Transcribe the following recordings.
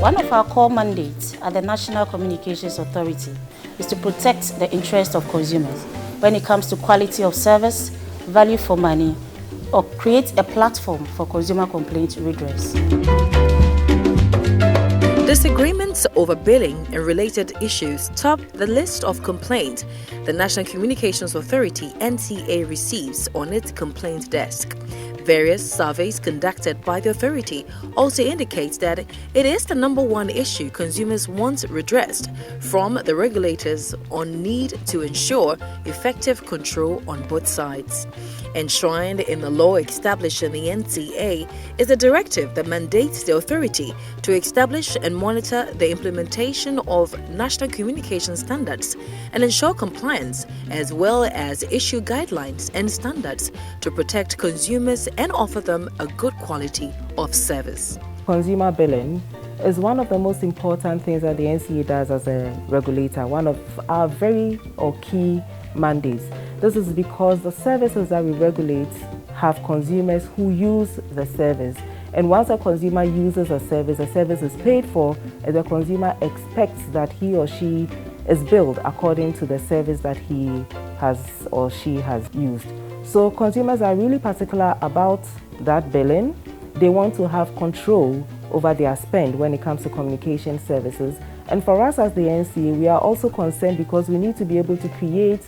One of our core mandates at the National Communications Authority is to protect the interests of consumers when it comes to quality of service, value for money, or create a platform for consumer complaint redress. Disagreements over billing and related issues top the list of complaints the National Communications Authority (NCA) receives on its complaint desk. Various surveys conducted by the authority also indicate that it is the number one issue consumers want redressed from the regulators on need to ensure effective control on both sides. Enshrined in the law established in the NCA is a directive that mandates the authority to establish and monitor the implementation of national communication standards and ensure compliance, as well as issue guidelines and standards to protect consumers and offer them a good quality of service. Consumer billing is one of the most important things that the NCA does as a regulator, one of our very key mandates. This is because the services that we regulate have consumers who use the service. And once a consumer uses a service is paid for, and the consumer expects that he or she is billed according to the service that he has or she has used. So consumers are really particular about that billing. They want to have control over their spend when it comes to communication services. And for us as the NCA, we are also concerned because we need to be able to create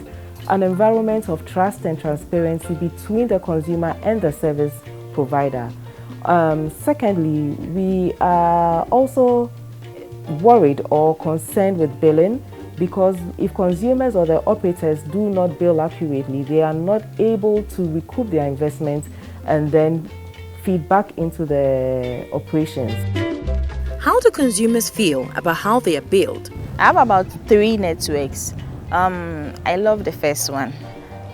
an environment of trust and transparency between the consumer and the service provider. Secondly, we are also worried or concerned with billing because if consumers or the operators do not bill accurately, they are not able to recoup their investment and then feed back into the operations. How do consumers feel about how they are billed? I have about 3 networks. I love the first one.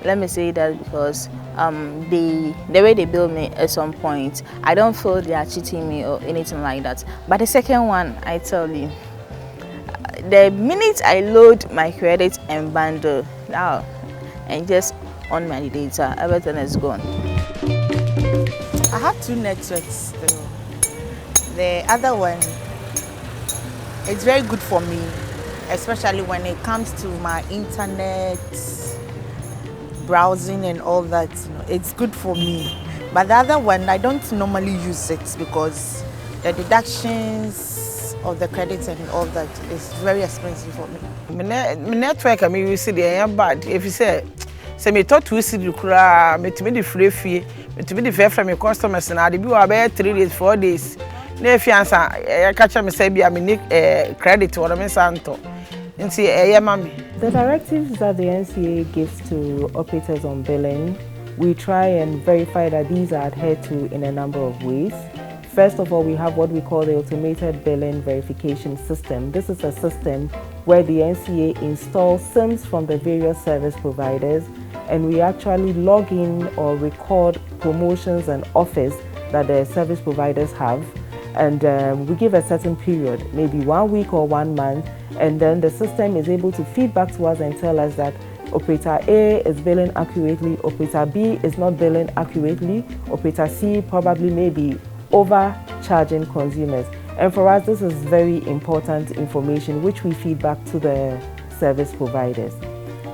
Let me say that because the way they bill me at some point, I don't feel they are cheating me or anything like that. But the second one, I tell you, the minute I load my credit and bundle now and just on my data, everything is gone. I have 2 networks though. The other one, it's very good for me, especially when it comes to my internet browsing and all that. It's good for me. But the other one, I don't normally use it because the deductions of the credits and all that is very expensive for me. My network, I mean, you see, they are bad. If you say me talk to see the kura, me to me the free fee, me to me the fair from my customers, and I be about 3 days, 4 days. Ne fiance, I catch me say be a credit or a santo. And see, mami. The directives that the NCA gives to operators on billing, we try and verify that these are adhered to in a number of ways. First of all, we have what we call the Automated Billing Verification System. This is a system where the NCA installs SIMs from the various service providers, and we actually log in or record promotions and offers that the service providers have. And we give a certain period, maybe 1 week or 1 month, and then the system is able to feed back to us and tell us that operator A is billing accurately, operator B is not billing accurately, operator C probably may be overcharging consumers. And for us, this is very important information which we feed back to the service providers.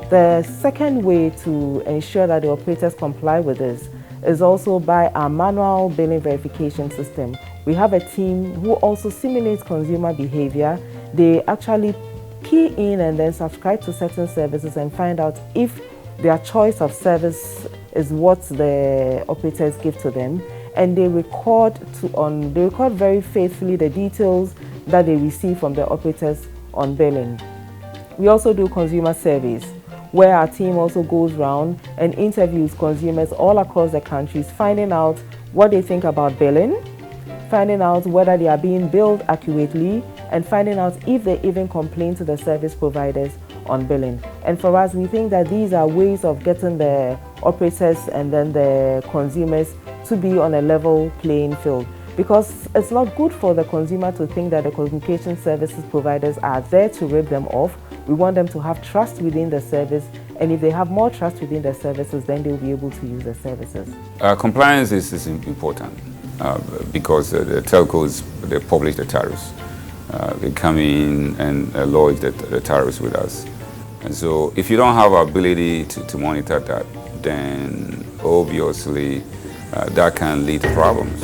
The second way to ensure that the operators comply with this is also by our manual billing verification system. We have a team who also simulates consumer behavior. They actually key in and then subscribe to certain services and find out if their choice of service is what the operators give to them. And they record very faithfully the details that they receive from the operators on billing. We also do consumer surveys, where our team also goes around and interviews consumers all across the countries, finding out what they think about billing, finding out whether they are being billed accurately, and finding out if they even complain to the service providers on billing. And for us, we think that these are ways of getting the operators and then the consumers to be on a level playing field, because it's not good for the consumer to think that the communication services providers are there to rip them off. We want them to have trust within the service, and if they have more trust within the services, then they'll be able to use the services. Compliance is important because the telcos, they publish the tariffs. they come in and lodge the tariffs with us. And so if you don't have the ability to monitor that, then obviously that can lead to problems.